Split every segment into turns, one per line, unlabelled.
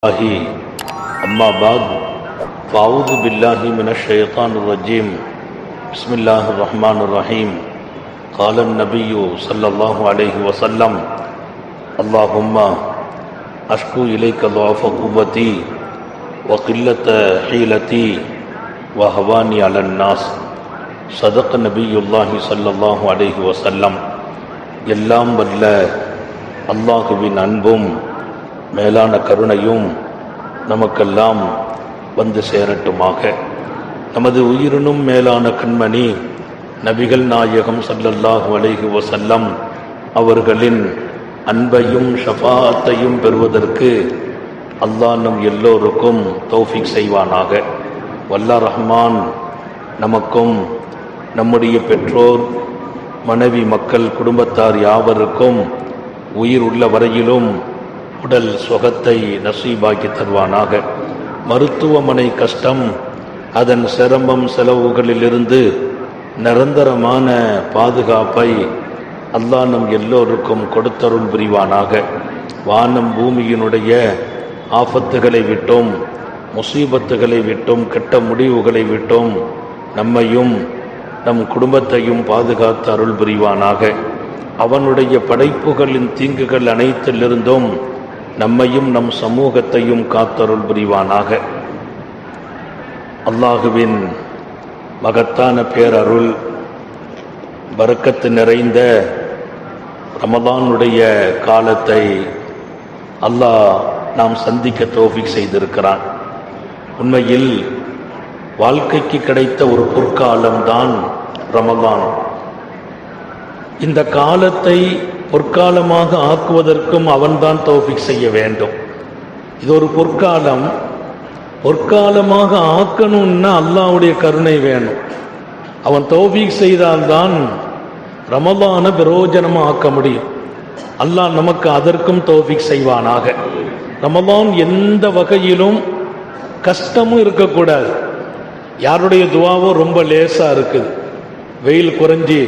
अम्मा बाद फ़ाऊज़ु बिल्लाहि मिनश्शैतानिर्रजीम बिस्मिल्लाहिर्रहमानिर्रहीम क़ाल अन्नबिय्यु सल्लल्लाहु अलैहि वसल्लम अल्लाहुम्मा अश्कु इलैका ज़अफ़ क़ुव्वती व क़िल्लत हीलती व हवानी अलन्नास सदक़ नबियुल्लाहि सल्लल्लाहु अलैहि वसल्लम. எல்லாம் வல்ல அல்லாஹுவின் அன்பும் மேலான கருணையும் நமக்கெல்லாம் வந்து சேரட்டுமாக. நமது உயிரினும் மேலான கண்மணி நபிகள் நாயகம் ஸல்லல்லாஹு அலைஹி வஸல்லம் அவர்களின் அன்பையும் ஷஃபாஅத்தையும் பெறுவதற்கு அல்லாஹ் நம் எல்லோருக்கும் தௌஃபீக் செய்வானாக. வல்ல ரஹ்மான் நமக்கும் நம்முடைய பெற்றோர், மனைவி, மக்கள், குடும்பத்தார் யாவருக்கும் உயிர் உள்ள வரையிலும் உடல் சுகத்தை நசீபாக்கி தருவானாக. மருத்துவமனை கஷ்டம், அதன் சிரமம், செலவுகளிலிருந்து நிரந்தரமான பாதுகாப்பை அல்லாஹ் நம் எல்லோருக்கும் கொடுத்தருள் புரிவானாக. வானம் பூமியினுடைய ஆபத்துகளை விட்டும், முசீபத்துகளை விட்டும், கெட்ட முடிவுகளை விட்டும் நம்மையும் நம் குடும்பத்தையும் பாதுகாத்து அருள் புரிவானாக. அவனுடைய படைப்புகளின் தீங்குகள் அனைத்திலிருந்தும் நம்மையும் நம் சமூகத்தையும் காத்தருள் புரிவானாக. அல்லாஹுவின் மகத்தான பேரருள், பரக்கத்து நிறைந்த ரமலானுடைய காலத்தை அல்லாஹ் நாம் சந்திக்க தௌஃபீக் செய்திருக்கிறான். உண்மையில் வாழ்க்கைக்கு கிடைத்த ஒரு பொற்காலம்தான் ரமலான். இந்த காலத்தை பொற்காலமாக ஆக்குவதற்கும் அவன்தான் தௌஃபீக் செய்ய வேண்டும். இது ஒரு பொற்காலம். பொற்காலமாக ஆக்கணும்னா அல்லாஹ்வுடைய கருணை வேணும். அவன் தௌஃபீக் செய்தால்தான் ரமலான பிரயோஜனமாக ஆக்க முடியும். அல்லாஹ் நமக்கு அதற்கும் தௌஃபீக் செய்வானாக. ரமலான் எந்த வகையிலும் கஷ்டமும் இருக்கக்கூடாது. யாருடைய துவாவோ ரொம்ப லேசாக இருக்குது, வெயில் குறைஞ்சி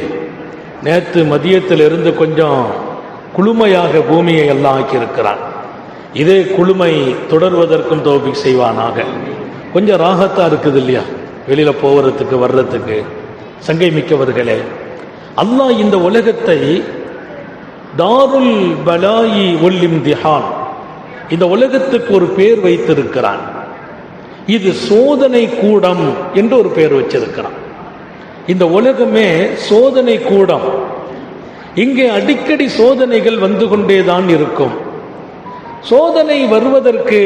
நேற்று மதியத்திலிருந்து கொஞ்சம் குளுமையாக பூமியை எல்லாம் ஆக்கியிருக்கிறான். இதே குளுமை தொடர்வதற்கும் தௌஃபீக் செய்வானாக. கொஞ்சம் ராகத்தா இருக்குது இல்லையா, வெளியில போகிறதுக்கு வர்றதுக்கு. சங்கை மிக்கவர்களே, அல்லாஹ் இந்த உலகத்தை தாருல் பலாயி ஒல் இம்திஹான், இந்த உலகத்துக்கு ஒரு பேர் வைத்திருக்கிறான். இது சோதனை கூடம் என்று ஒரு பேர் வச்சிருக்கிறான். இந்த உலகமே சோதனை கூடம். இங்கே அடிக்கடி சோதனைகள் வந்து கொண்டேதான் இருக்கும். சோதனை வருவதற்கு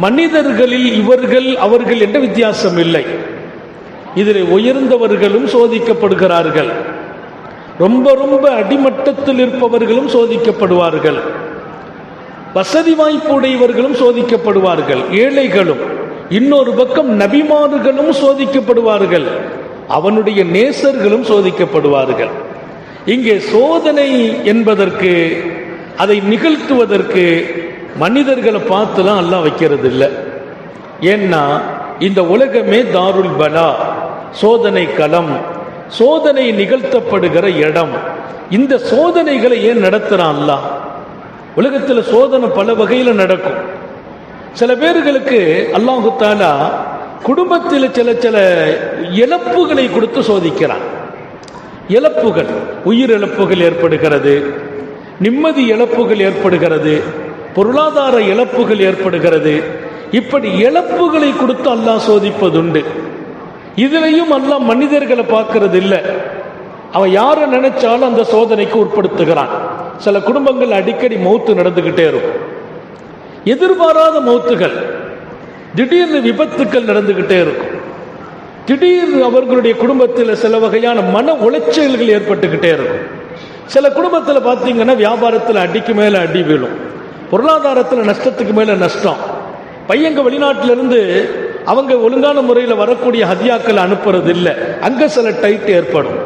மனிதர்களில் இவர்கள் அவர்கள் என்ற வித்தியாசம் இல்லை. இதில் உயர்ந்தவர்களும் சோதிக்கப்படுகிறார்கள், ரொம்ப ரொம்ப அடிமட்டத்தில் இருப்பவர்களும் சோதிக்கப்படுவார்கள், வசதி வாய்ப்பு உடையவர்களும் சோதிக்கப்படுவார்கள், ஏழைகளும். இன்னொரு பக்கம் நபிமார்களும் சோதிக்கப்படுவார்கள், அவனுடைய நேசர்களும் சோதிக்கப்படுவார்கள். இங்கே சோதனை என்பதற்கு, அதை நிகழ்த்துவதற்கு மனிதர்களை பார்த்துலாம் அல்லாஹ் வைக்கிறது இல்லை. ஏன்னா இந்த உலகமே தாருல் பலா, சோதனை களம், சோதனை நிகழ்த்தப்படுகிற இடம். இந்த சோதனைகளை ஏன் நடத்துறான் அல்லாஹ்? உலகத்தில் சோதனை பல வகையில் நடக்கும். சில பேர்களுக்கு அல்லாஹு தஆலா குடும்பத்தில் சில சில இழப்புகளை கொடுத்து சோதிக்கிறான். இழப்புகள், உயிர் இழப்புகள் ஏற்படுகிறது, நிம்மதி இழப்புகள் ஏற்படுகிறது, பொருளாதார இழப்புகள் ஏற்படுகிறது. இப்படி இழப்புகளை கொடுத்து அல்லாஹ் சோதிப்பதுண்டு. இதுலையும் அல்லாஹ் மனிதர்களை பார்க்கறது இல்லை. அவன் யாரை நினைச்சாலும் அந்த சோதனைக்கு உட்படுத்துகிறான். சில குடும்பங்கள் அடிக்கடி மௌத்து நடந்துகிட்டே இருக்கும், எதிர்பாராத மௌத்துகள், திடீர்னு விபத்துக்கள் நடந்துகிட்டே இருக்கும். திடீர்னு அவர்களுடைய குடும்பத்தில் சில வகையான மன உளைச்சல்கள் ஏற்பட்டுக்கிட்டே இருக்கும். சில குடும்பத்தில் பார்த்தீங்கன்னா வியாபாரத்தில் அடிக்கு மேலே அடி வீழும், பொருளாதாரத்தில் நஷ்டத்துக்கு மேலே நஷ்டம். பையங்க வெளிநாட்டிலிருந்து அவங்க ஒழுங்கான முறையில் வரக்கூடிய ஹதியாக்களை அனுப்புறது இல்லை, அங்கே சில டைட் ஏற்படும்.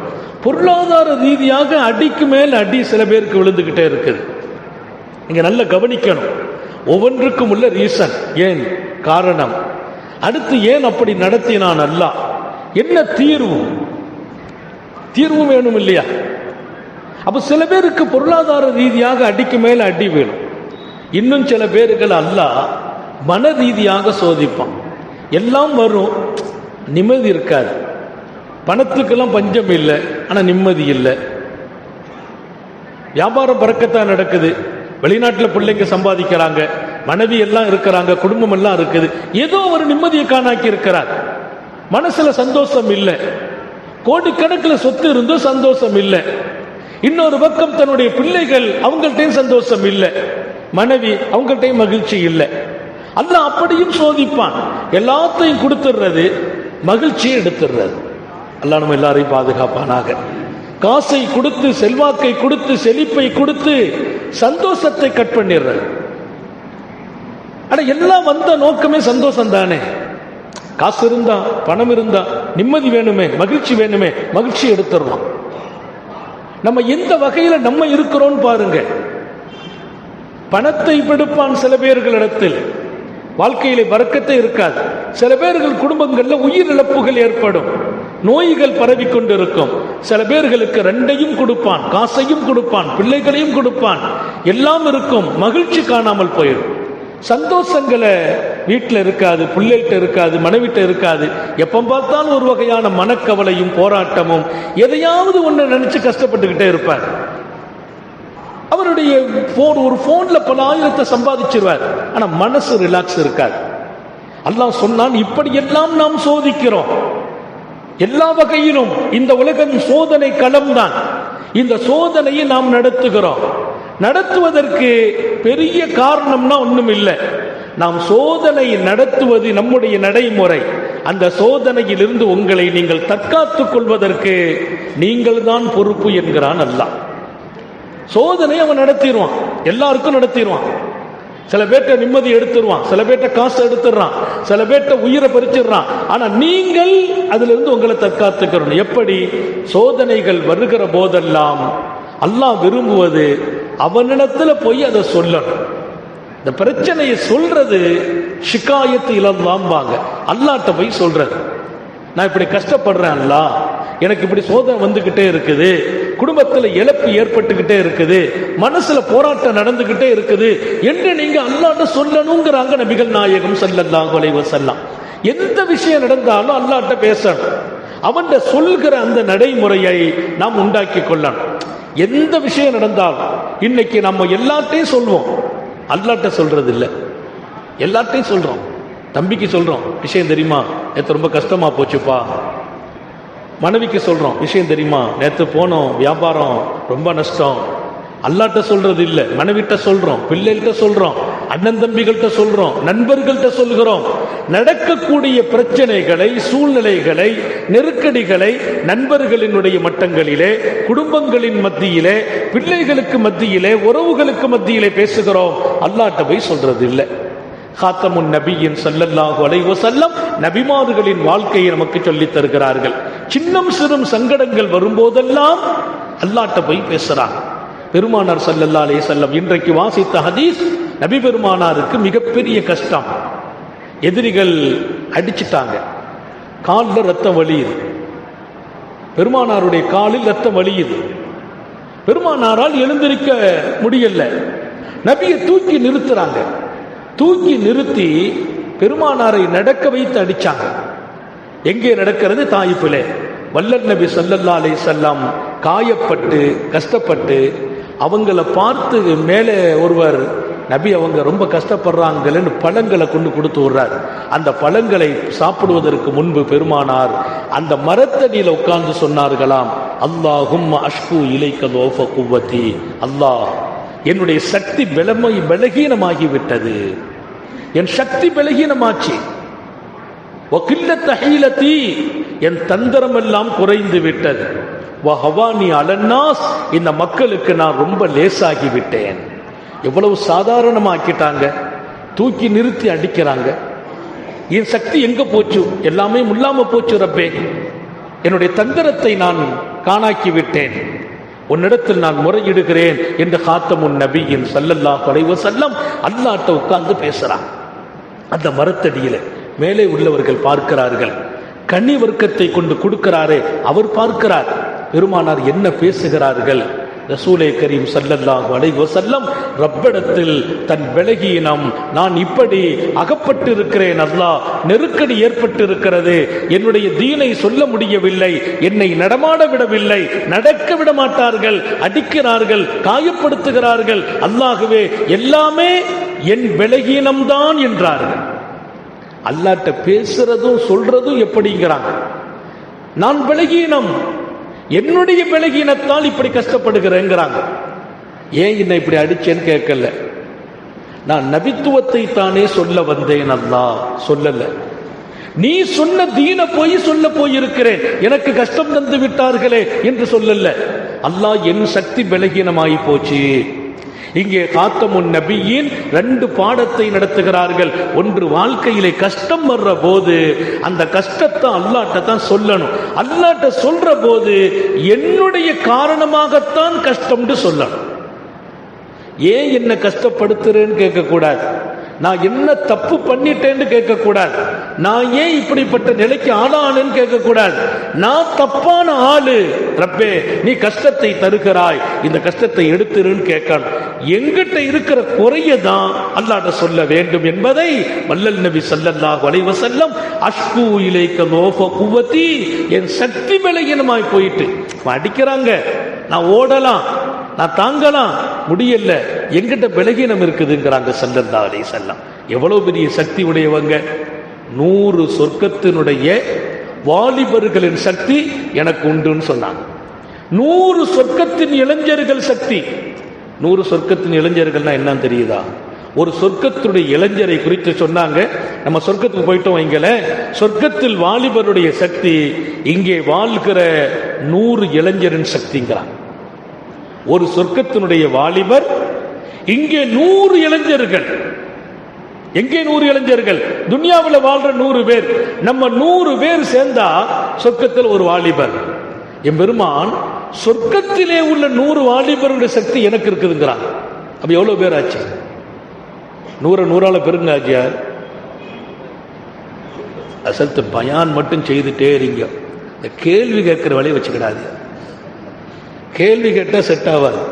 பொருளாதார ரீதியாக அடிக்கு மேல் அடி சில பேருக்கு விழுந்துகிட்டே இருக்குது. நீங்க நல்லா கவனிக்கணும், ஒவ்வொன்றுக்கும் உள்ள ரீசன், ஏன், காரணம். அடுத்து ஏன் அப்படி நடத்தினான் அல்லாஹ், என்ன தீர்வு, தீர்வு வேணும் இல்லையா? அப்ப சில பேருக்கு பொருளாதார ரீதியாக அடிக்கு மேல அடி வேணும். இன்னும் சில பேர்கள் அல்லாஹ் மன ரீதியாக சோதிப்பான். எல்லாம் வரும், நிம்மதி இருக்காது. பணத்துக்கெல்லாம் பஞ்சம் இல்லை, ஆனால் நிம்மதி இல்லை. வியாபாரம் பறக்கத்தான் நடக்குது, வெளிநாட்டில் பிள்ளைங்க சம்பாதிக்கிறாங்க, மனைவி எல்லாம் இருக்கிறாங்க, குடும்பம் எல்லாம் இருக்குது, ஏதோ ஒரு நிம்மதியை காணாக்கி இருக்கிறார். மனசுல சந்தோஷம் இல்லை. கோடிக்கணக்கில் சொத்து இருந்தும் சந்தோஷம் இல்லை. இன்னொரு பக்கம் தன்னுடைய பிள்ளைகள், அவங்கள்ட்டையும் சந்தோஷம் இல்லை. மனைவி, அவங்கள்ட்டையும் மகிழ்ச்சி இல்லை. அல்லாஹ் அப்படியும் சோதிப்பான். எல்லாத்தையும் கொடுத்துடுறது, மகிழ்ச்சியை எடுத்துடுறது. அல்லாஹ் நம்ம எல்லாரையும் பாதுகாப்பானாக. காசை கொடுத்து, செல்வாக்கை கொடுத்து, செழிப்பை கொடுத்து சந்தோஷத்தை கட் பண்ணிடுறது. ஆனா எல்லாம் வந்த நோக்கமே சந்தோஷம் தானே. காசு இருந்தா, பணம் இருந்தா, நிம்மதி வேணுமே, மகிழ்ச்சி வேணுமே, மகிழ்ச்சி எடுத்துடுறோம். நம்ம எந்த வகையில நம்ம இருக்கிறோம் பாருங்க. பணத்தை பிடிப்பான் சில பேர்களிடத்தில், வாழ்க்கையிலே பறக்கத்தே இருக்காது. சில பேர்கள் குடும்பங்கள்ல உயிரிழப்புகள் ஏற்படும், நோய்கள் பரவி கொண்டிருக்கும். சில பேர்களுக்கு ரெண்டையும் கொடுப்பான், காசையும் கொடுப்பான், பிள்ளைகளையும் கொடுப்பான், எல்லாம் இருக்கும், மகிழ்ச்சி காணாமல் போயிடும். சந்தோஷங்களை வீட்டில் இருக்காது, பிள்ளைகிட்ட இருக்காது, மனைவிட்ட இருக்காது. எப்ப பார்த்தாலும் ஒரு வகையான மனக்கவலையும் போராட்டமும், எதையாவது ஒன்று நினைச்சு கஷ்டப்பட்டுக்கிட்டே இருப்பார். அவருடைய ஒரு போன்ல பல ஆயிரத்தை சம்பாதிச்சிருவார், ஆனா மனசு ரிலாக்ஸ் இருக்காது. அல்லாஹ் சொன்னான், இப்படியெல்லாம் நாம் சோதிக்கிறோம். எல்லா வகையிலும் இந்த உலகம் சோதனை களம்தான். இந்த சோதனையை நாம் நடத்துகிறோம். நடத்துவதற்கு பெரிய காரணம்னா ஒண்ணும் இல்லை. நாம் சோதனை நடத்துவது நம்முடைய நடைமுறை. அந்த சோதனையிலிருந்து உங்களை நீங்கள் தற்காத்துக் கொள்வதற்கு நீங்கள் தான் பொறுப்பு என்கிறான் அல்லாஹ். சோதனை அவன் நடத்திடுவான், எல்லாருக்கும் நடத்திடுவான். சில பேர்ட்ட நிம்மதி எடுத்துருவான், சில பேர்ட்ட காசு எடுத்துடுறான், சில பேர்ட்ட உயிரை பறிச்சிடுறான். ஆனா நீங்கள் அதுல இருந்து உங்களை தற்காத்துக்கிறோம். எப்படி? சோதனைகள் வருகிற போதெல்லாம் அல்லாஹ் விரும்புவது அவனிடத்துல போய் அதை சொல்லணும். இந்த பிரச்சனையை சொல்றது ஷிகாயத்து இலம்பாங்க, அல்லாஹ்ட்ட போய் சொல்றது. நான் இப்படி கஷ்டப்படுறேன் அல்லாஹ், எனக்கு இப்படி சோதனை வந்துகிட்டே இருக்குது, குடும்பத்தில் இழப்பு ஏற்பட்டுக்கிட்டே இருக்குது, மனசுல போராட்டம் நடந்துகிட்டே இருக்குது என்று நீங்க அல்லாஹ்ட்ட சொல்லணுங்கிறாங்க நபிகள் நாயகம் ஸல்லல்லாஹு அலைஹி வஸல்லம். எந்த விஷயம் நடந்தாலும் அல்லாஹ்ட்ட பேசணும். அவன் சொல்கிற அந்த நடைமுறையை நாம் உண்டாக்கி கொள்ளணும். எந்த விஷயம் நடந்தாலும் இன்னைக்கு நம்ம எல்லாத்தையும் சொல்வோம், அல்லாஹ்ட்ட சொல்றது இல்லை. எல்லாத்தையும் சொல்றோம். தம்பிக்கு சொல்றோம், விஷயம் தெரியுமா நேற்று ரொம்ப கஷ்டமா போச்சுப்பா. மனைவிக்கு சொல்றோம், விஷயம் தெரியுமா நேற்று போனோம், வியாபாரம் ரொம்ப நஷ்டம். அல்லாஹ்ட்ட சொல்றது இல்லை, மனைவிட்ட சொல்றோம், பிள்ளைகிட்ட சொல்றோம், அண்ணன் தம்பிகள்கிட்ட சொல்றோம், நண்பர்கள்ட்ட சொல்கிறோம். நடக்கக்கூடிய பிரச்சனைகளை, சூழ்நிலைகளை, நெருக்கடிகளை நண்பர்களினுடைய மட்டங்களிலே, குடும்பங்களின் மத்தியிலே, பிள்ளைகளுக்கு மத்தியிலே, உறவுகளுக்கு மத்தியிலே பேசுகிறோம். அல்லாஹ்ட்ட போய் சொல்றது இல்லை. காத்தமுன் நபியின் ஸல்லல்லாஹு அலைஹி வஸல்லம் நபிமார்களின் வாழ்க்கையை நமக்கு சொல்லித் தருகிறார்கள். சின்னம் சிறும் சங்கடங்கள் வரும்போதெல்லாம் அல்லாஹ்ட்ட போய் பேசுறாங்க. பெருமானார் ஸல்லல்லாஹு அலைஹி வஸல்லம் இன்றைக்கு வாசித்த ஹதீஸ், நபி பெருமானாருக்கு மிகப்பெரிய கஷ்டம். எதிரிகள் அடிச்சிட்டாங்க, காலில் ரத்தம் வலியுது, பெருமானாருடைய காலில் ரத்தம் வலியுது. பெருமானாரால் எழுந்திருக்க முடியல. நபியை தூக்கி நிறுத்துறாங்க. தூக்கி நிறுத்தி பெருமானாரை நடக்க வைத்து அடிச்சாங்க. எங்கே நடக்கிறது? தாயிஃபிலே. வல்லல் நபி ஸல்லல்லாஹு அலைஹி வஸல்லம் காயப்பட்டு கஷ்டப்பட்டு அவங்கள பார்த்து மேலே ஒருவர், நபி அவங்க ரொம்ப கஷ்டப்படுறாங்கன்னு பழங்களை கொண்டு கொடுத்து விடுறார். அந்த பழங்களை சாப்பிடுவதற்கு முன்பு பெருமானார் அந்த மரத்தடியில் உட்கார்ந்து சொன்னார்களாம், அல்லாஹும்ம அஷ்கு இலைக்க தோஃப குவத்தி, அல்லாஹ் என்னுடைய சக்தி பலகீனமாகிவிட்டது, என் சக்தி பலகீனமாச்சு. என் தந்திரம் எல்லாம் குறைந்து விட்டது. வஹவானி அலன்னாஸ், இந்த மக்களுக்கு நான் ரொம்ப லேசாகி விட்டேன். எவ்வளவு சாதாரணமாக்கிட்டாங்க, தூக்கி நிறுத்தி அடிக்கிறாங்க. என் சக்தி எங்க போச்சு? எல்லாமே முல்லாம போச்சு ரப்பே, என்னுடைய தந்திரத்தை நான் காணாக்கி விட்டேன், உன்னிடத்தில் நான் முறையிடுகிறேன் என்று காத்தமுன் நபியின் ஸல்லல்லாஹு அலைஹி வஸல்லம் அல்லாஹ்ட்ட உட்கார்ந்து பேசுறான். அந்த மரத்தடியில மேலே உள்ளவர்கள் பார்க்கிறார்கள். கன்னி வர்க்கத்தை கொண்டு கொடுக்கிறாரே அவர் பார்க்கிறார். பெருமானார் என்ன பேசுகிறார்கள்? ரசூலே கரீம் ஸல்லல்லாஹு அலைஹி வஸல்லம் ரப்பிடத்தில் தன் பலகீனம், நான் இப்படி அகப்பட்டு இருக்கிறேன், அல்லாஹ் நெருக்கடி ஏற்பட்டு இருக்கிறது, என்னுடைய தீனை சொல்ல முடியவில்லை, என்னை நடமாட விடவில்லை, நடக்க விட மாட்டார்கள், அடிக்கிறார்கள், காயப்படுத்துகிறார்கள், அல்லாஹ்வே எல்லாமே என் பலகீனம்தான் என்றார்கள். அல்லாஹ்ட்ட பேசுறதும் சொல்றதும் எப்படிங்கிறாங்க? நான் பலகீனம், என்னுடைய பலகீனத்தால் இப்படி கஷ்டப்படுகிறேங்கிறாங்க. ஏன் என்ன இப்படி அடிச்சேன்னு கேட்கல, நான் நபித்துவத்தை தானே சொல்ல வந்தேன், அல்லாஹ் சொல்லல. நீ சொன்ன தீன போய் சொல்ல போயிருக்கிறேன், எனக்கு கஷ்டம் தந்து விட்டார்களே என்று சொல்லல. அல்லாஹ் என் சக்தி பலகீனமாகி போச்சு. இங்கே காத்தமுன் நபியின் 2 பாடத்தை நடத்துகிறார்கள். ஒன்று, வாழ்க்கையிலே கஷ்டம் வர்ற போது அந்த கஷ்டத்தை அல்லாஹ்ட்ட தான் சொல்லணும். அல்லாஹ்ட்ட சொல்ற போது என்னுடைய காரணமாகத்தான் கஷ்டம்னு சொல்லணும். ஏன் என்ன கஷ்டப்படுத்துறேன்னு கேட்கக்கூடாது, நான் என்ன தப்பு பண்ணிட்டேன்னு கேட்கக்கூடாது, நான் ஏன் இப்படிப்பட்ட நிலைக்கு ஆளானேன்னு கேட்கக்கூடாது. நான் தப்பான ஆளு, ரப்பே நீ கஷ்டத்தை தருகிறாய், இந்த கஷ்டத்தை எடுத்துருன்னு கேட்கணும். எங்கிட்ட இருக்கிற குறைய தான் அல்லாஹ்ட்ட சொல்ல வேண்டும் என்பதை வல்லல் நபி ஸல்லல்லாஹு அலைஹி வஸல்லம் அஷ்கு இலைக்க லோஃப குவதி, என் சக்தி பலகீனமாய் போயிட்டு அடிக்கிறாங்க, நான் ஓடலாம், நான் தாங்கலாம், முடியல, எங்கிட்ட பலகீனம் இருக்குதுங்கிறாங்க ஸல்லல்லாஹு அலைஹி வஸல்லம். எவ்வளவு பெரிய சக்தி உடையவங்க! 100 சொர்க்கத்தினுடைய வாலிபர்களின் சக்தி எனக்கு உண்டுன்னு சொன்னாங்க. 100 சொர்க்கத்தின் இளைஞர்கள் சக்தி. 100 சொர்க்கத்தின் இளைஞர்கள்னா என்னன்னு தெரியுதா? ஒரு சொர்க்கத்துடைய இளைஞரை குறித்து சொன்னாங்க. நம்ம சொர்க்கத்துக்கு போயிட்டோம் வைங்கள, சொர்க்கத்தில் வாலிபருடைய சக்தி இங்கே வாழ்கிற 100 இளைஞரின் சக்திங்கிறாங்க. ஒரு சொர்க்கத்தினுடைய வாலிபர், இங்கே 100 இளைஞர்கள். எங்கே 100 இளைஞர்கள்? துன்யாவில் வாழ்ற 100 பேர். நம்ம 100 பேர் சேர்ந்தா சொர்க்கத்தில் ஒரு வாலிபர். என் பெருமான் சொர்க்கத்திலே உள்ள 100 வாலிபருடைய சக்தி எனக்கு இருக்குதுங்கிறாங்க. அப்ப எவ்வளவு பேர் ஆச்சு? 100 பெருங்க ஆச்சியா. அசல்த்து பயான் மட்டும் செய்துட்டே இருங்க, இந்த கேள்வி கேட்கிற வழியை வச்சுக்கிடாது. கேள்வி கேட்டா செட் ஆகாது.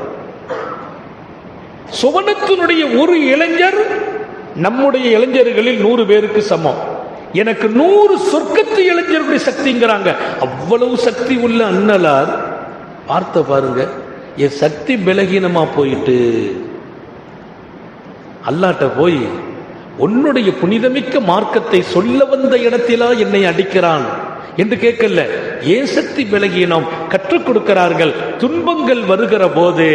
சுவனத்தினுடைய ஒரு இளைஞர் நம்முடைய இளைஞர்களில் 100 பேருக்கு சமம். எனக்கு 100 சொர்க்கத்து இளைஞர்களுடைய சக்திங்கிறாங்க. அவ்வளவு சக்தி உள்ள அண்ணலார் வார்த்தை பாருங்க, என் சக்தி பலகீனமா போயிட்டு அல்லாஹ்ட்ட போய் உன்னுடைய புனிதமிக்க மார்க்கத்தை சொல்ல வந்த இடத்திலா என்னை அடிக்கிறான் என்று கேட்கல. ஏன் சக்தி பலகீனம் கற்றுக் கொடுக்கிறார்கள். துன்பங்கள் வருகிற போது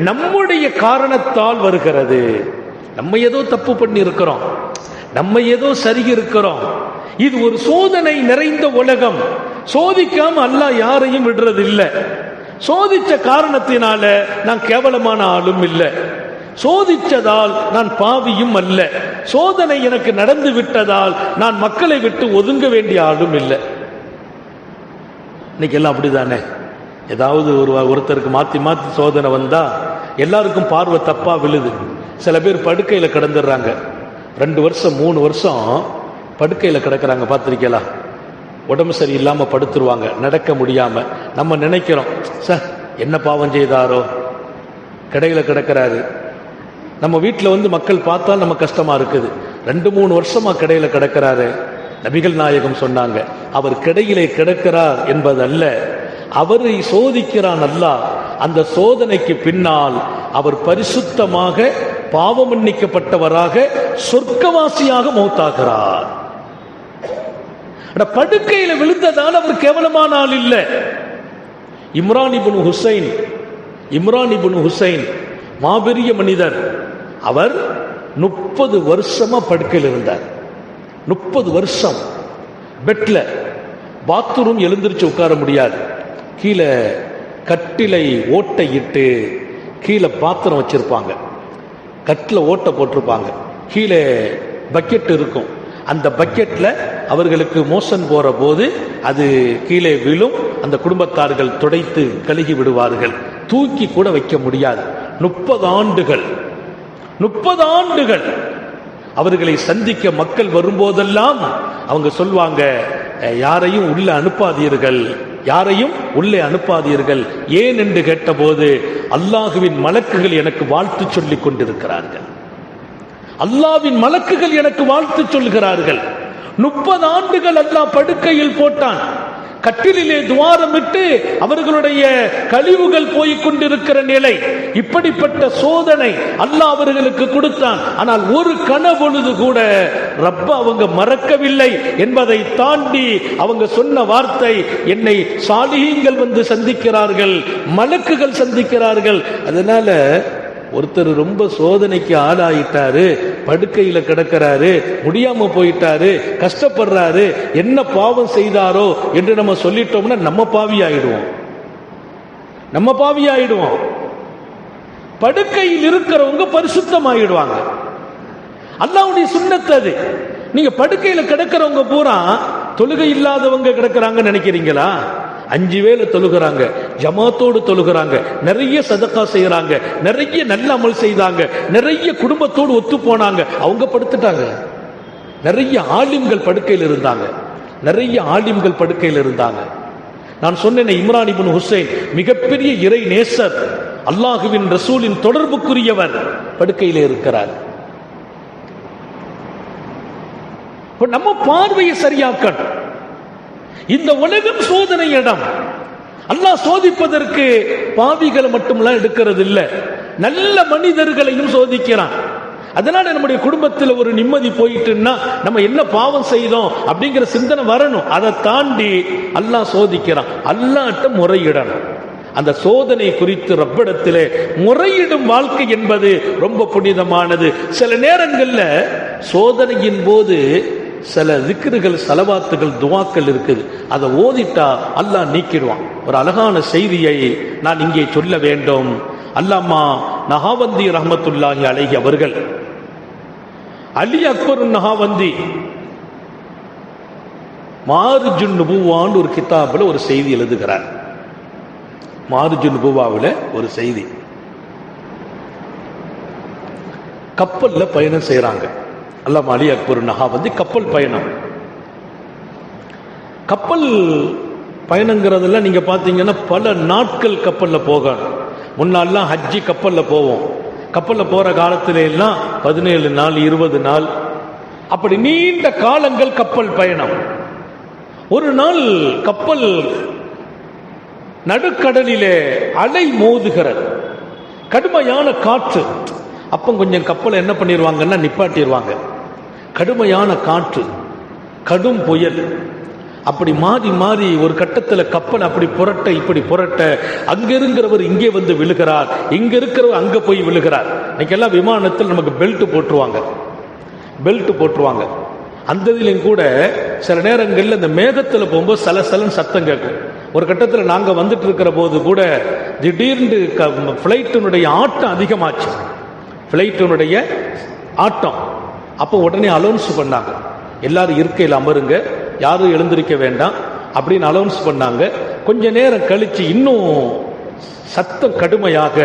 நம்முடைய காரணத்தால் வருகிறது. நம்ம ஏதோ தப்பு பண்ணி இருக்கிறோம், நம்ம ஏதோ சரி இருக்கிறோம். இது ஒரு சோதனை நிறைந்த உலகம். சோதிக்காம அல்லாஹ் யாரையும் விடுறது இல்லை. சோதிச்ச காரணத்தினால நான் கேவலமான ஆளும் இல்லை, சோதிச்சதால் நான் பாவியும் அல்ல. சோதனை எனக்கு நடந்து விட்டதால் நான் மக்களை விட்டு ஒதுங்க வேண்டிய ஆளும் இல்லை. இன்னைக்கு எல்லாம் அப்படிதானே. ஏதாவது ஒருத்தருக்கு மாத்தி மாத்தி சோதனை வந்தா எல்லாருக்கும் பார்வை தப்பா விழுது. சில பேர் படுக்கையில கிடந்துடுறாங்க, 2 வருஷம் 3 வருஷம் படுக்கையில கிடக்குறாங்க. பார்த்திருக்கலாம், உடம்பு சரியில்லாம படுத்துருவாங்க, நடக்க முடியாம. நம்ம நினைக்கிறோம், சார் என்ன பாவம் செய்தாரோ, கடையில கிடக்கிறாரு. நம்ம வீட்டில் வந்து மக்கள் பார்த்தால் நம்ம கஷ்டமா இருக்குது. 2-3 வருஷமா கடையில கிடக்கிறாரு. நபிகள் நாயகம் சொன்னாங்க, அவர் கிடையிலே கிடக்கிறார் என்பதல்ல, அவரை சோதிக்கிறான் அல்லாஹ். அந்த சோதனைக்கு பின்னால் அவர் பரிசுத்தமாக பாவம் மன்னிக்கப்பட்டவராக சொர்க்கவாசியாக மௌத்தாகிறார். படுக்கையில விழுந்ததால் அவர் கேவலமான ஆள் இல்ல. இம்ரான் இப்னு ஹுசைன் மாபெரிய மனிதர். அவர் 30 வருஷமா படுக்கையில் இருந்தார். 30 வருஷம் பெட்ல, பாத்ரூம் எழுந்திருச்சு உட்கார முடியாது. கீழே கட்டிலை ஓட்டை இட்டு கீழே பாத்திரம் வச்சிருப்பாங்க, கட்டில ஓட்டை போட்டிருப்பாங்க, கீழே பக்கெட் இருக்கும். அந்த பக்கெட்ல அவர்களுக்கு மோஷன் போற போது அது கீழே விழும். அந்த குடும்பத்தார்கள் துடைத்து கழுகி விடுவார்கள். தூக்கி கூட வைக்க முடியாது. 30 ஆண்டுகள் அவர்களை சந்திக்க மக்கள் வரும்போதெல்லாம் அவங்க சொல்வாங்க, யாரையும் உள்ளே அனுப்பாதீர்கள், யாரையும் உள்ளே அனுப்பாதீர்கள். ஏன் என்று கேட்டபோது, அல்லாஹ்வின் மலக்குகள் எனக்கு வாழ்த்து சொல்லிக் கொண்டிருக்கிறார்கள். அல்லாஹ்வின் மலக்குகள் எனக்கு வாழ்த்து சொல்கிறார்கள். 30 ஆண்டுகள் அல்லாஹ் படுக்கையில் போட்டான். கட்டிலே துவாரமிட்டு அவர்களுடைய கழிவுகள் போய்க் கொண்டிருக்கிற நிலை. இப்படிப்பட்ட சோதனை அல்லாஹ் அவர்களுக்கு கொடுத்தான். ஆனால் ஒரு கனவொழுது கூட ரப்ப அவங்க மறக்கவில்லை என்பதை தாண்டி அவங்க சொன்ன வார்த்தை, என்னை சாலிஹீன்கள் வந்து சந்திக்கிறார்கள், மலக்குகள் சந்திக்கிறார்கள். அதனால ஒருத்தர் ரொம்ப சோதனைக்கு ஆளாயிட்டாரு, படுக்கையில கிடக்கிறாரு, முடியாம போயிட்டாரு, கஷ்டப்படுறாரு, என்ன பாவம் செய்தாரோ என்று நம்ம சொல்லிட்டோம்னா நம்ம பாவி ஆயிடுவோம். படுக்கையில் இருக்கிறவங்க பரிசுத்தமாயிடுவாங்க. அல்லாஹ்வுடைய சுன்னத் அது. நீங்க படுக்கையில கிடக்கிறவங்க பூரா தொழுகை இல்லாதவங்க கிடக்கிறாங்க நினைக்கிறீங்களா? 5 வேளை தொழுகிறாங்க, ஜமாத்தோடு தொழுகிறாங்க, நிறைய சதக்கா செய்யறாங்க, நிறைய நல்ல அமல் செய்தாங்க, நிறைய குடும்பத்தோடு ஒத்து போனாங்க, அவங்க படுத்துட்டாங்க. நிறைய ஆலிம்கள் படுக்கையில் இருந்தாங்க. நான் சொன்னேன், இம்ரான் இப்னு ஹுசைன் மிகப்பெரிய இறை நேசர், அல்லாஹுவின் ரசூலின் தொடர்புக்குரியவர், படுக்கையிலே இருக்கிறார். நம்ம பார்வையை சரியாக்கணும். இந்த உலகம் சோதனை இடம். அல்லாஹ் சோதிப்பதற்கு பாவிகளை மட்டும்லாம் எடுக்கிறது இல்ல, நல்ல மனிதர்களையும் சோதிக்கிறான். அதனால நம்முடைய குடும்பத்தில் ஒரு நிம்மதி போயிட்டுன்னா நம்ம என்ன பாவம் செய்தோம் அப்படிங்கிற சிந்தனை வரணும். அதை தாண்டி அல்லாஹ் சோதிக்கிறான். அல்லாஹ்ட்ட முறையிடணும். அந்த சோதனை குறித்து ரப்பிடத்திலே முறையிடும் வாழ்க்கை என்பது ரொம்ப புனிதமானது. சில நேரங்கள்ல சோதனையின் போது சில திக்ருகள், சலவாத்துகள், துவாக்கள் இருக்குது. அதை ஓதிட்டா அல்லாஹ் நீக்கிடுவான். ஒரு அழகான செய்தியை நான் இங்கே சொல்ல வேண்டும். அல்லாமா நஹாவந்தி ரஹ்மத்துல்லாஹி அலைஹி அவர்கள் அலி அக்பர் நஹாவந்தி மார்ஜுன் நுபுவான்னு ஒரு கிதாபில் ஒரு செய்தி எழுதுகிறார். மார்ஜுன் நுபுவாவில் ஒரு செய்தி. கப்பல்ல பயணம் செய்யறாங்க. அல்லாமா அலி அக்பர் நஹாவந்தி கப்பல் பயணங்கிறதுல நீங்க பாத்தீங்கன்னா பல நாட்கள் கப்பல்ல போகணும். முன்னாலாம் ஹஜ்ஜி கப்பல்ல போவோம். கப்பல்ல போற காலத்தில எல்லாம் 17 நாள் 20 நாள் அப்படி நீண்ட காலங்கள் கப்பல் பயணம். ஒரு நாள் கப்பல் நடுக்கடலிலே அலை மோதுகிறது, கடுமையான காற்று. அப்ப கொஞ்சம் கப்பலை என்ன பண்ணிடுவாங்கன்னா நிப்பாட்டிடுவாங்க. கடுமையான காற்று, கடும் புயல், அப்படி மாறி மாறி ஒரு கட்டத்தில் கப்பல் அப்படி புரட்ட இப்படி புரட்ட, அங்க இருக்கிறவர் இங்கே வந்து விழுகிறார், இங்க இருக்கிறவர் அங்க போய் விழுகிறார். இன்னைக்கெல்லாம் விமானத்தில் நமக்கு பெல்ட் போட்டுருவாங்க. அந்த இதுலையும் கூட சில நேரங்களில் இந்த மேகத்தில் போகும்போது சலசலன்னு சத்தம் கேட்கும். ஒரு கட்டத்தில் நாங்கள் வந்துட்டு இருக்கிற போது கூட திடீர்னு ஃப்ளைட்டினுடைய ஆட்டம் அதிகமாச்சு. ஃப்ளைட்டினுடைய ஆட்டம். அப்போ உடனே அலௌன்ஸ் பண்ணாங்க, எல்லாரும் இருக்கையில் அமருங்க, யாரும் எழுந்திருக்க வேண்டாம் அப்படின்னு அலௌன்ஸ் பண்ணாங்க. கொஞ்ச நேரம் கழிச்சு இன்னும் சத்தம் கடுமையாக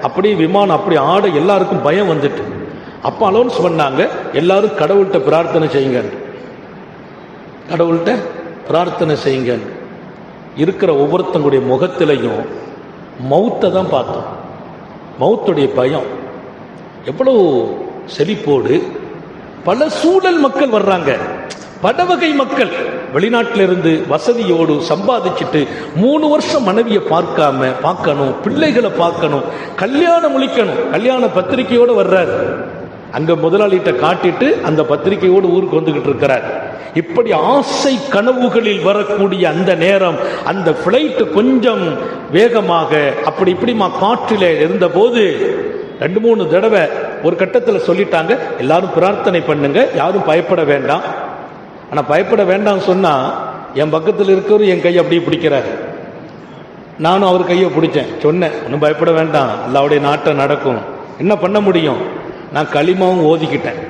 அப்படியே விமானம் அப்படி ஆட எல்லாருக்கும் பயம் வந்துட்டு. அப்போ அலௌன்ஸ் பண்ணாங்க, எல்லாரும் கடவுள்கிட்ட பிரார்த்தனை செய்யுங்க. இருக்கிற ஒவ்வொருத்தங்களுடைய முகத்திலையும் மௌத்தை தான் பார்த்தோம். மௌத்துடைய பயம். எவ்வளவு செழிப்போடு பல சூழல் மக்கள் வர்றாங்க, பல வகை மக்கள் வெளிநாட்டிலிருந்து வசதியோடு சம்பாதிச்சுட்டு 3 வருஷம் மனைவியை பார்க்கணும், பிள்ளைகளை பார்க்கணும், கல்யாணம் முடிக்கணும், கல்யாண பத்திரிகையோடு வர்றாரு. அங்க முதலாளிகிட்ட காட்டிட்டு அந்த பத்திரிகையோடு ஊருக்கு வந்துகிட்டு இருக்கிறார். இப்படி ஆசை கனவுகளில் வரக்கூடிய அந்த நேரம், அந்த பிளைட் கொஞ்சம் வேகமாக அப்படி இப்படிமா காற்றில இருந்த போது 2-3 தடவை ஒரு கட்டத்தில் சொல்லிட்டாங்க, எல்லாரும் பிரார்த்தனை பண்ணுங்க, யாரும் பயப்பட வேண்டாம். ஆனா பயப்பட வேண்டாம் சொன்னா என் பக்கத்தில் இருக்கிறவர் என் கையை அப்படி பிடிக்கிறார். நானும் அவர் கையை பிடிச்சேன், சொன்னேன் ஒன்றும் பயப்பட வேண்டாம், அல்லாஹ்வுடைய நாட்டம் நடக்கும். என்ன பண்ண முடியும்? நான் களிமாவும் ஓதிக்கிட்டேன்,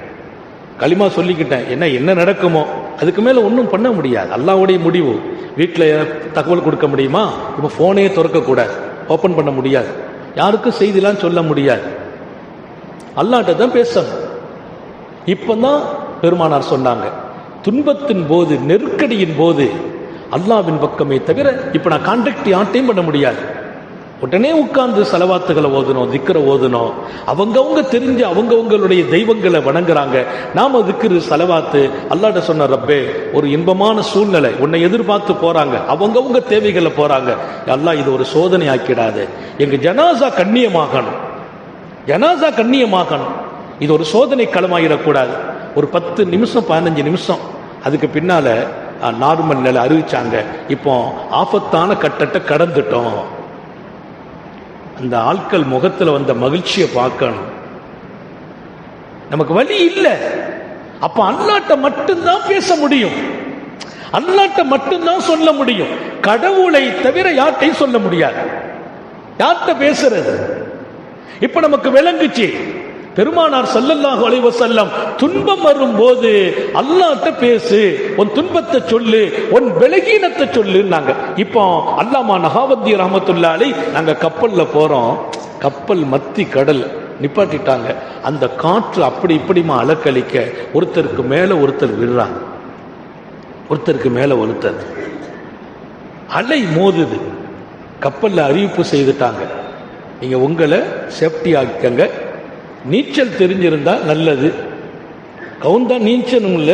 களிமா சொல்லிக்கிட்டேன். என்ன நடக்குமோ அதுக்கு மேல ஒன்றும் பண்ண முடியாது, அல்லாஹ்வுடைய முடிவு. வீட்டில் தகவல் கொடுக்க முடியுமா? இப்போ போனே திறக்கக்கூடாது, ஓப்பன் பண்ண முடியாது, யாருக்கும் செய்திலாம் சொல்ல முடியாது, அல்லாஹ்ட்ட தான் பேசணும். இப்பதான் பெருமானார் சொன்னாங்க, துன்பத்தின் போது, நெருக்கடியின் போது அல்லாஹ்வின் பக்கமே தவிர இப்ப நான் கான்டாக்ட் யார்ட்டையும் பண்ண முடியாது. உடனே உட்கார்ந்து சலவாத்துகளை ஓதணும், திக்ர ஓதணும். அவங்கவுங்க தெரிஞ்ச அவங்கவுங்களுடைய தெய்வங்களை வணங்குறாங்க. நாம திக்ரு சலவாத்து அல்லாஹ்ட்ட சொன்ன ரப்பே, ஒரு இன்பமான சூழ்நிலை உன்னை எதிர்பார்த்து போறாங்க, அவங்கவுங்க தேவைகளை போறாங்க. அல்லாஹ் இது ஒரு சோதனை ஆக்கிடாது, எங்க ஜனாசா கண்ணியமாகணும், ஜனாசா கண்ணியமாகணும். இது ஒரு சோதனை களமாயிடக்கூடாது. ஒரு 10 நிமிஷம் 15 நிமிஷம் அதுக்கு பின்னால நார்மல் நிலை அறிவிச்சாங்க. இப்போ ஆபத்தான கட்டத்தை கடந்துட்டோம். அந்த ஆட்கள் முகத்துல வந்த மகிழ்ச்சியை பார்க்கணும். நமக்கு வழி இல்லை. அப்ப அல்லாஹ்ட்ட மட்டும்தான் பேச முடியும், அல்லாஹ்ட்ட மட்டும்தான் சொல்ல முடியும். கடவுளை தவிர யார்ட்டையும் சொல்ல முடியாது. யார்கிட்ட பேசுறது? இப்ப நமக்கு விளங்குச்சு. பெருமானார் ஸல்லல்லாஹு அலைஹி வஸல்லம் துன்பம் வரும்போது அல்லாஹ்ட்ட பேசு, உன் துன்பத்தை சொல்லு, உன் பலகீனத்தை சொல்லுன்னாங்க. இப்போ அல்லாமா நஹாவந்தி ரஹ்மத்துல்லாஹி அலைஹி, நாங்க கப்பல்ல போறோம், கப்பல் மத்தி கடல் நிப்பாட்டிட்டாங்க. அந்த காற்று அப்படி இப்படிமா அலக்கழிக்க ஒருத்தருக்கு மேல ஒருத்தர் விடுறாங்க, ஒருத்தருக்கு மேல ஒருத்தர், அலை மோதுது. கப்பல்ல அறிவிப்பு செய்துட்டாங்க, நீங்க உங்களை சேஃப்டி ஆக்கிக்கங்க, நீச்சல் தெரிஞ்சிருந்தா நல்லது, கவுந்தா நீச்சலும் இல்ல.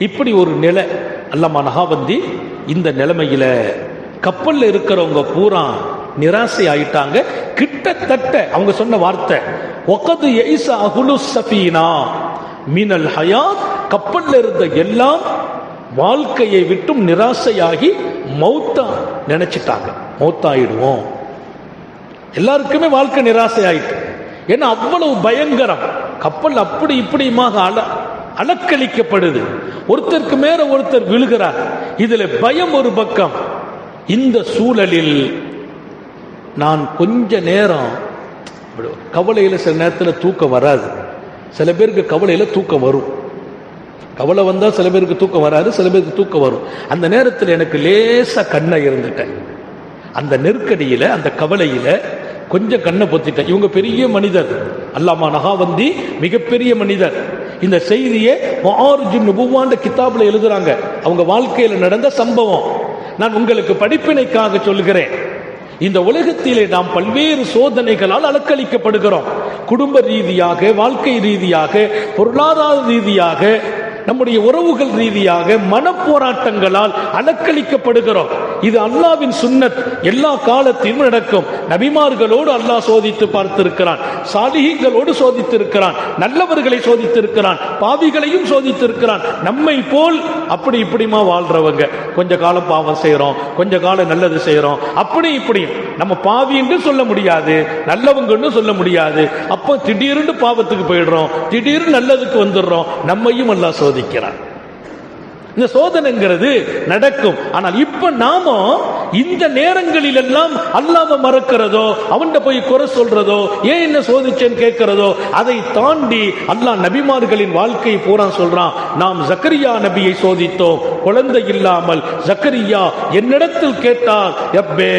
இப்படி ஒரு நிலை. அல்லாமா நஹாவந்தி இந்த நிலைமையில கப்பல்ல இருக்கிறவங்க பூரா நிராசை ஆயிட்டாங்க. கிட்டத்தட்ட அவங்க சொன்ன வார்த்தை, ஒகது யைஸ அஹ்லுஸ் ஸஃபீனா மினல் ஹயாத், கப்பல்ல இருந்த எல்லாம் வாழ்க்கையை விட்டும் நிராசையாகி மௌத்தா நினைச்சிட்டாங்க, மௌத்தாயிடுவோம். எல்லாருக்குமே வாழ்க்கை நிராசை ஆயிட்டு. ஏன்னா அவ்வளவு பயங்கரம். கப்பல் அப்படி இப்படியுமாக அலக்களிக்கப்படுது, ஒருத்தருக்கு மேல ஒருத்தர் விழுகிறார். இதுல பயம் ஒரு பக்கம். இந்த சூழலில் நான் கொஞ்ச நேரம் கவலையில, சில நேரத்தில் தூக்கம் வராது, சில பேருக்கு கவலையில தூக்கம் வரும். கவலை வந்தா சில பேருக்கு தூக்கம் வராது, சில பேருக்கு தூக்கம் வரும். அந்த நேரத்தில் எனக்கு லேசா கண்ணை இருந்துட்டேன். அந்த நெருக்கடியில, அந்த கவலையில கொஞ்சம் கண்ணை பொத்திட்டேன். இவங்க பெரிய மனிதர், அல்லாமா நஹாவந்தி மிகப்பெரிய மனிதர். இந்த செய்தியை மஆரிஜுன் நுபுவான்ற கிதாபில் எழுதுறாங்க. அவங்க வாழ்க்கையில் நடந்த சம்பவம் நான் உங்களுக்கு படிப்பினைக்காக சொல்கிறேன். இந்த உலகத்திலே நாம் பல்வேறு சோதனைகளால் அலக்களிக்கப்படுகிறோம். குடும்ப ரீதியாக, வாழ்க்கை ரீதியாக, பொருளாதார ரீதியாக, நம்முடைய உறவுகள் ரீதியாக மனப்போராட்டங்களால் அலக்களிக்கப்படுகிறோம். இது அல்லாஹ்வின் சுன்னத், எல்லா காலத்திலும் நடக்கும். நபிமார்களோடு அல்லாஹ் சோதித்து பார்த்திருக்கிறான், சாலிஹீன்களோடு சோதித்திருக்கிறான், நல்லவர்களை சோதித்திருக்கிறான், பாவிகளையும் சோதித்திருக்கிறான். நம்மை போல் அப்படி இப்படிமா வாழ்றவங்க, கொஞ்ச காலம் பாவம் செய்யறோம், கொஞ்ச காலம் நல்லது செய்யறோம், அப்படி இப்படி. நம்ம பாவி என்று சொல்ல முடியாது, நல்லவங்கன்னு சொல்ல முடியாது. அப்போ திடீர்னு பாவத்துக்கு போயிடுறோம், திடீர்னு நல்லதுக்கு வந்துடுறோம். நம்மையும் அல்லாஹ் சோதிக்கிறான். இந்த சோதனைங்கிறது நடக்கும். ஆனால் இப்ப நாம இந்த நேரங்களில் எல்லாம் அல்லாஹ்வை மறக்கிறதோ, அவன்கிட்ட போய் குறை சொல்றதோ, ஏன் என்ன சோதிச்சேன்னு கேட்கிறதோ, அதை தாண்டி அல்லாஹ் நபிமார்களின் வாழ்க்கை பூரா சொல்றான். நாம் ஜக்கரியா நபியை சோதித்தோம், குழந்தை இல்லாமல். ஜக்கரியா என்னிடத்தில் கேட்டார், எப்பே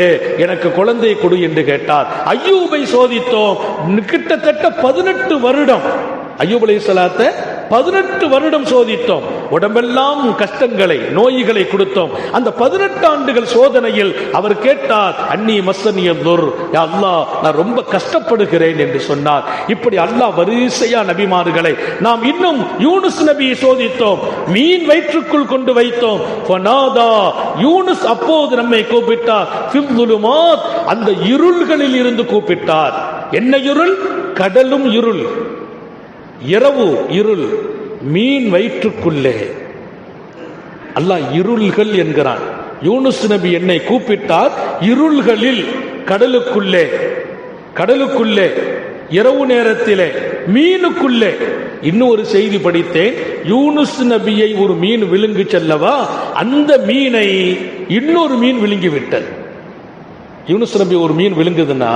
எனக்கு குழந்தை கொடு என்று கேட்டார். அய்யூபை சோதித்தோம், கிட்டத்தட்ட 18 வருடம் அய்யூப் அலைஹிஸ்ஸலாத்தை 18 வருடம் சோதித்தோம். உடம்பெல்லாம் கஷ்டங்களை, நோய்களை கொடுத்தோம். அந்த 18 ஆண்டுகள் சோதனையில் அவர் கேட்டார், அன்னி மஸ்ஸனியதுர், யா அல்லாஹ் நான் ரொம்ப கஷ்டப்படுகிறேன் என்று சொன்னார். இப்படி அல்லாஹ் வரிசையா நபிமார்களை, நாம் இன்னும் யூனுஸ் நபியை சோதித்தோம், மீன் வயிற்றுக்குள் கொண்டு வைத்தோம். ஃபனாதா, யூனுஸ் அப்போது நம்மை கூப்பிட்டார். ஃபில்லுலுமாத், அந்த இருள்களில் இருந்து கூப்பிட்டார். என்ன இருள்? கடலும் இருள், இரவு இருள், மீன் வயிற்றுக்குள்ளே. அல்லாஹ் இருள்கள் என்கிறான். யூனுஸ் நபி என்னை கூப்பிட்டார் இருள்களில், கடலுக்குள்ளே, கடலுக்குள்ளே, இரவு நேரத்திலே, மீனுக்குள்ளே. இன்னும் ஒரு செய்தி படித்தேன், யூனுஸ் நபியை ஒரு மீன் விழுங்கி செல்லவா, அந்த மீனை இன்னொரு மீன் விழுங்கி விட்டது. யூனுஸ் நபி ஒரு மீன் விழுங்குதுன்னா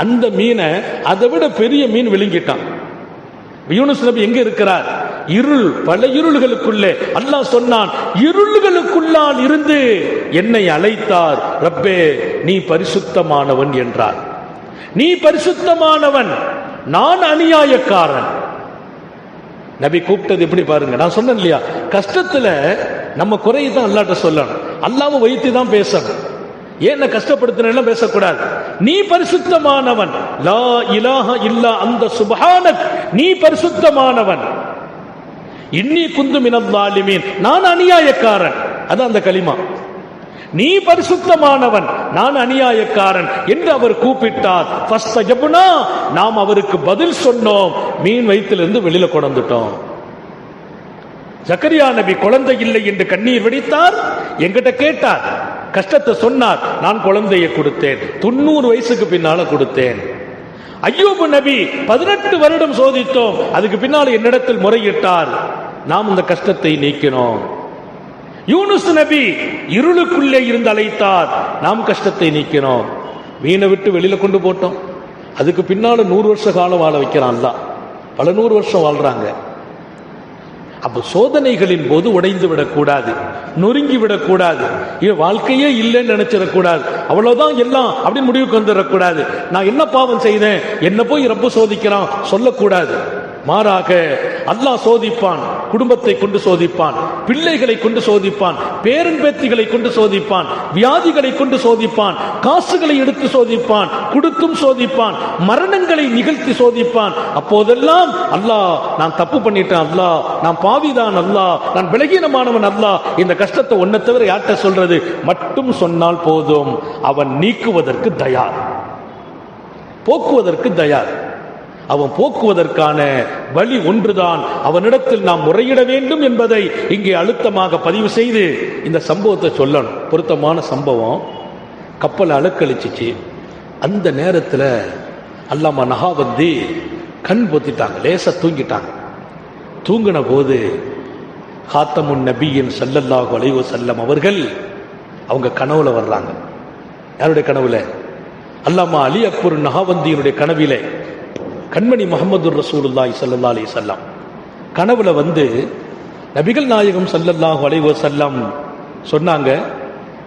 அந்த மீனை அதை விட பெரிய மீன் விழுங்கிட்டான். யூனுஸ் நபி எங்க இருக்கிறார்? இருள், பல இருள்களுக்குள்ளே. அல்லாஹ் சொன்னான், இருள்களுக்குள்ளால் இருந்து என்னை அழைத்தார். ரப்பே நீ பரிசுத்தமானவன் என்றார். நீ பரிசுத்தமானவன், நான் அநியாயக்காரன். நபி கூப்பிட்டது எப்படி பாருங்க. நான் சொன்னேன் இல்லையா, கஷ்டத்துல நம்ம குறையை தான் அல்லாஹ்ட்ட சொல்லணும், அல்லாஹ்வை வைத்து தான் பேசணும். ஏன் கஷ்டப்படுத்தின பேசக்கூடாது. நீ பரிசுத்தமானவன், லா இலாஹ இல்லா அந்த சுப்ஹானக், நீ பரிசுத்தமானவன். இன்னி குந்து மினல் ஸாலிமீன், நான் அநியாயக்காரன். அதான் அந்த கலிமா. நீ பரிசுத்தமானவன், நான் அநியாயக்காரன் என்று அவர் கூப்பிட்டார். ஃபஸ்தஜப்னா, நாம் அவருக்கு பதில் சொன்னோம், மீன் வயிற்றிலிருந்து வெளியில கொண்டுட்டோம். ஜக்கரியா நபி குழந்தை இல்லை என்று கண்ணீர் வெடித்தார். என்கிட்ட கேட்டார், கஷ்டத்தை சொன்னார், நான் குழந்தையை கொடுத்தேன், 90 வயசுக்கு பின்னால கொடுத்தேன். அய்யூப் நபி 18 வருடம் சோதித்தோம், அதுக்கு பின்னால் என்னிடத்தில் முறையிட்டார், நாம் இந்த கஷ்டத்தை நீக்கினோம். யூனுஸ் நபி இருளுக்குள்ளே இருந்து அழைத்தார், நாம் கஷ்டத்தை நீக்கினோம். மீனை விட்டு வெளியில கொண்டு போட்டோம், அதுக்கு பின்னால 100 வருஷ காலம் வாழ வைக்கிறான். பல 100 வருஷம் வாழ்றாங்க. அப்ப சோதனைகளின் போது உடைந்து விடக்கூடாது, நொறுங்கி விடக்கூடாது, வாழ்க்கையே இல்லைன்னு நினைச்சிடக்கூடாது, அவ்வளவுதான் எல்லாம் அப்படின்னு முடிவுக்கு வந்துடக்கூடாது. நான் என்ன பாவம் செய்தேன், என்ன போய் ரப்பு சோதிக்கிறான் சொல்லக்கூடாது. மாறாக அல்லாஹ் சோதிப்பான், குடும்பத்தை கொண்டு சோதிப்பான், பிள்ளைகளை கொண்டு சோதிப்பான், பேரன் பேத்திகளை கொண்டு சோதிப்பான், வியாதிகளை கொண்டு சோதிப்பான், காசுகளை எடுத்து சோதிப்பான், கொடுத்தும் சோதிப்பான், மரணங்களை நிகழ்த்தி சோதிப்பான். அப்போதெல்லாம் அல்லாஹ், நான் தப்பு பண்ணிட்டேன் அல்லாஹ், நான் பாவிதான் அல்லாஹ், நான் பலகீனமானவன் அல்லாஹ், இந்த கஷ்டத்தை ஒன்னை தவிர யார்கிட்ட சொல்றது மட்டும் சொன்னால் போதும். அவன் நீக்குவதற்கு தயார், போக்குவதற்கு தயார். அவன் போக்குவதற்கான வழி ஒன்றுதான், அவனிடத்தில் நாம் முறையிட வேண்டும் என்பதை இங்கே அழுத்தமாக பதிவு செய்து இந்த சம்பவத்தை சொல்லணும். பொருத்தமான சம்பவம். கப்பலை அலக்களிச்சிச்சு. அந்த நேரத்தில் அல்லாமா நஹாவந்தி கண் பொத்திட்டாங்க, லேசா தூங்கிட்டாங்க. தூங்கின போது காத்தமுன் நபியின் ஸல்லல்லாஹு அலைஹி வஸல்லம் அவர்கள் அவங்க கனவுல வர்றாங்க. யாருடைய கனவுல? அல்லாமா அலி அக்பர் நஹாவந்தியினுடைய கனவிலே கண்மணி முஹம்மது ரசூலுல்லாஹி ஸல்லல்லாஹு அலைஹி வஸல்லம் கனவுல வந்து நபிகள் நாயகம் ஸல்லல்லாஹு அலைஹி வஸல்லம் சொன்னாங்க,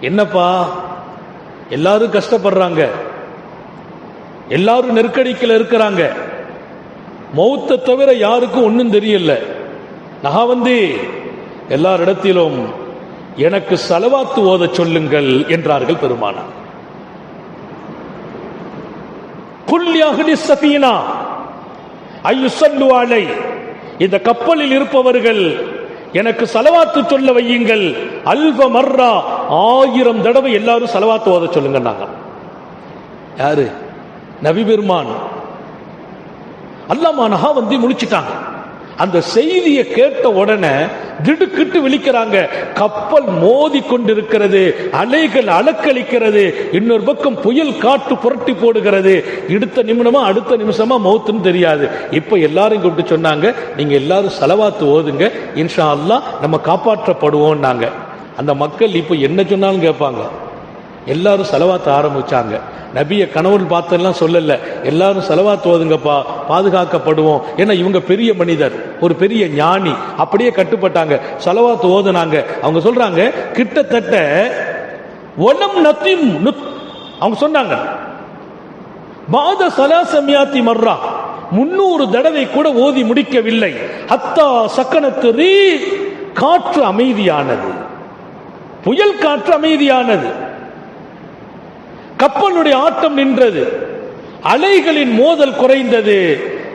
என்னப்பா எல்லாரும் கஷ்டப்படுறாங்க, எல்லாரும் நெருக்கடிக்கல இருக்கிறாங்க, மௌத்தை தவிர யாருக்கும் ஒன்னும் தெரியல. நஹாவந்தி எல்லாரிடத்திலும் எனக்கு ஸலவாத்து ஓத சொல்லுங்கள் என்றார்கள் பெருமானார். குல் யஹ்லி ஸஃபீனா ஐயுஸல்லு அலை, இந்த கப்பலில் இருப்பவர்கள் எனக்கு ஸலவாத்து சொல்ல வையுங்கள். அல்ஃப மர்ரா, 1000 தடவை எல்லாரும் ஸலவாத்து ஓத சொல்லுங்க. நாங்க யாரு? நபி பெருமான். அல்லாமா நஹாவந்தி முழிச்சிட்டாங்க. அந்த செய்தியை கேட்ட உடனே திடுக்கிட்டு விழிக்கிறாங்க. கப்பல் மோதி கொண்டிருக்கிறது, அலைகள் அலக்களிக்கிறது, இன்னொரு பக்கம் புயல் காற்று புரட்டி போடுகிறது. அடுத்த நிமிஷமா மௌத்துன்னு தெரியாது. இப்ப எல்லாரும் கூப்பிட்டு சொன்னாங்க, நீங்க எல்லாரும் ஸலவாத்து ஓதுங்க, இன்ஷா அல்லாஹ் நம்ம காப்பாற்றப்படுவோம். நாங்க அந்த மக்கள் இப்ப என்ன சொன்னாலும் கேட்பாங்க. எல்லாரும் ஸலவாத்து ஆரம்பிச்சாங்க. நபிய கனவுன்னு பார்த்தெல்லாம் சொல்லல, எல்லாரும் ஸலவாத்து ஓதுங்கப்பா, பாதுகாக்கப்படுவோம். ஏன்னா இவங்க பெரிய மனிதர், ஒரு பெரிய ஞானி, அப்படியே கட்டுப்பட்டாங்க. ஸலவாத்து ஓதுனாங்க. அவங்க சொல்றாங்க, கிட்டத்தட்ட ஒலம் நத்திம், அவங்க சொன்னாங்க பாத ஸலாஸமியாத்தி மர்ரா, 300 தடவை கூட ஓதி முடிக்கவில்லை. ஹத்தா சக்கனத்து ரீ, காற்று அமைதியானது, புயல் காற்று அமைதியானது, கப்பலுடைய ஆட்டம் நின்றது, அலைகளின் மோதல் குறைந்தது.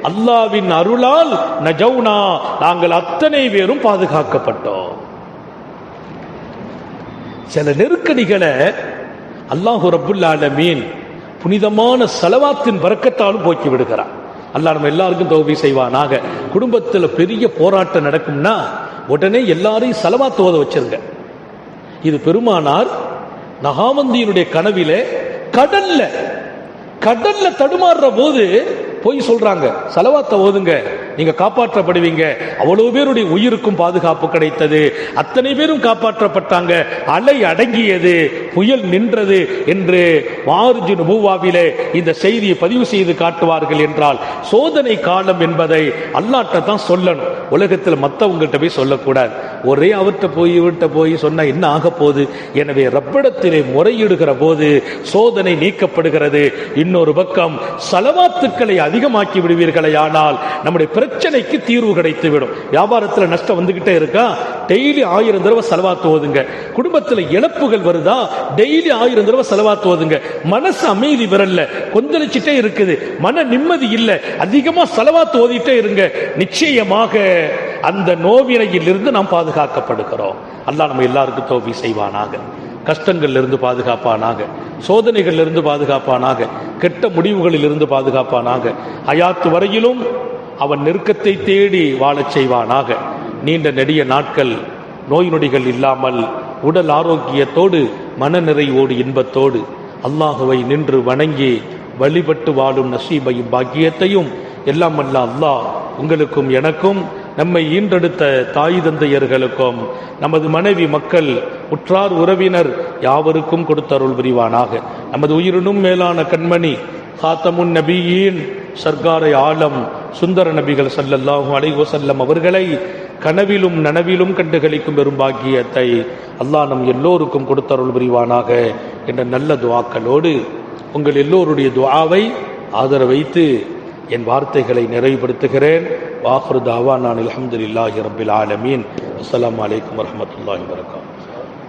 அல்லாவின் அருளால் நஜௌனா, நாங்கள் அத்தனை பேரும் பாதுகாக்கப்பட்டோம். சில நெருக்கடிகளை அல்லாஹு ரப்புல் ஆலமீன் புனிதமான ஸலவாத்தின் பரக்கத்தாலும் போக்கி விடுகிறார். அல்லாஹ் நம்ம எல்லாருக்கும் தௌஃபீக் செய்வானாக. குடும்பத்தில் பெரிய போராட்டம் நடக்கும்னா உடனே எல்லாரையும் ஸலவாத்து ஓத வச்சிருங்க. இது பெருமானார் நஹாவந்தியினுடைய கனவிலே கடல்ல தடுமாறுற போது போய் சொல்றாங்க, ஸலவாத்தை ஓதுங்க, நீங்க காப்பாற்றப்படுவீங்க. அவ்வளவு பேருடைய உயிருக்கும் பாதுகாப்பு கிடைத்தது, அத்தனை பேரும் காப்பாற்றப்பட்டாங்க, அலை அடங்கியது, புயல் நின்றது என்று மார்ஜு நுபுவாவிலே இந்த செய்தியை பதிவு செய்து காட்டுவார்கள். என்றால் சோதனை காலம் என்பதை அல்லாஹ்ட்ட தான் சொல்லணும், உலகத்தில் மற்றவங்கள்ட்ட போய் சொல்லக்கூடாது. ஒரே அவர்கிட்ட போய் இவர்கிட்ட போய் சொன்னா என்ன ஆக போகுது? எனவே ரப்பிடத்திலே முறையிடுகிற போது சோதனை நீக்கப்படுகிறது. இன்னொரு பக்கம் சலவாத்துக்களை அதிகமாக்கி விடுவீர்களே ஆனால் நம்முடைய பிரச்சனைக்கு தீர்வு கிடைத்துவிடும். வியாபாரத்தில் நஷ்டம் வந்துகிட்டே இருக்கா, டெய்லி 1000 தடவை சலவாத்து ஓதுங்க. குடும்பத்தில் இழப்புகள் வருதா, டெய்லி 1000 தடவை சலவாத்து ஓதுங்க. மனசு அமைதி வரல, கொந்தளிச்சுட்டே இருக்குது, மன நிம்மதி இல்லை, அதிகமா சலவாத்து ஓதிட்டே இருங்க. நிச்சயமாக அந்த நோவினையில் இருந்து நாம் பாதுகாக்கப்படுகிறோம். அல்லாஹ் நம்ம எல்லாருக்கும் தௌஃபீக் செய்வானாக. கஷ்டங்கள்ல இருந்து பாதுகாப்பானாக, சோதனைகள் இருந்து பாதுகாப்பானாக, கெட்ட முடிவுகளில் இருந்து பாதுகாப்பானாக. ஹயாத்து வரையிலும் அவன் நெருக்கத்தை தேடி வாழச் செய்வானாக. நீண்ட நெடிய நாட்கள் நோய் நொடிகள் இல்லாமல் உடல் ஆரோக்கியத்தோடு மன நிறைவோடு இன்பத்தோடு அல்லாஹுவை நின்று வணங்கி வழிபட்டு வாழும் நசீபையும் பாக்கியத்தையும் எல்லாம் வல்ல அல்லாஹ் உங்களுக்கும் எனக்கும், நம்மை ஈன்றெடுத்த தாய் தந்தையர்களுக்கும், நமது மனைவி மக்கள் உற்றார் உறவினர் யாவருக்கும் கொடுத்தருள் புரிவானாக. நமது உயிரினும் மேலான கண்மணி காத்தமுன் நபியின் சர்க்காரை ஆலம் சுந்தர நபிகள் ஸல்லல்லாஹு அலைஹி வஸல்லம் அவர்களை கனவிலும் நனவிலும் கண்டுகளிக்கும் பெரும் பாக்கியத்தை அல்லாஹ் நம் எல்லோருக்கும் கொடுத்தருள் புரிவானாக என்ற நல்ல துஆக்களோடு உங்கள் எல்லோருடைய துஆவை ஆதரவைத்து என் வார்த்தைகளை நிறைவுபடுத்துகிறேன். வாஹிரு தாவானா அல்ஹம்துலில்லாஹி ரப்பில் ஆலமீன். அஸ்ஸலாமு அலைக்கும் வரஹ்மத்துல்லாஹி வபரகாத்துஹு.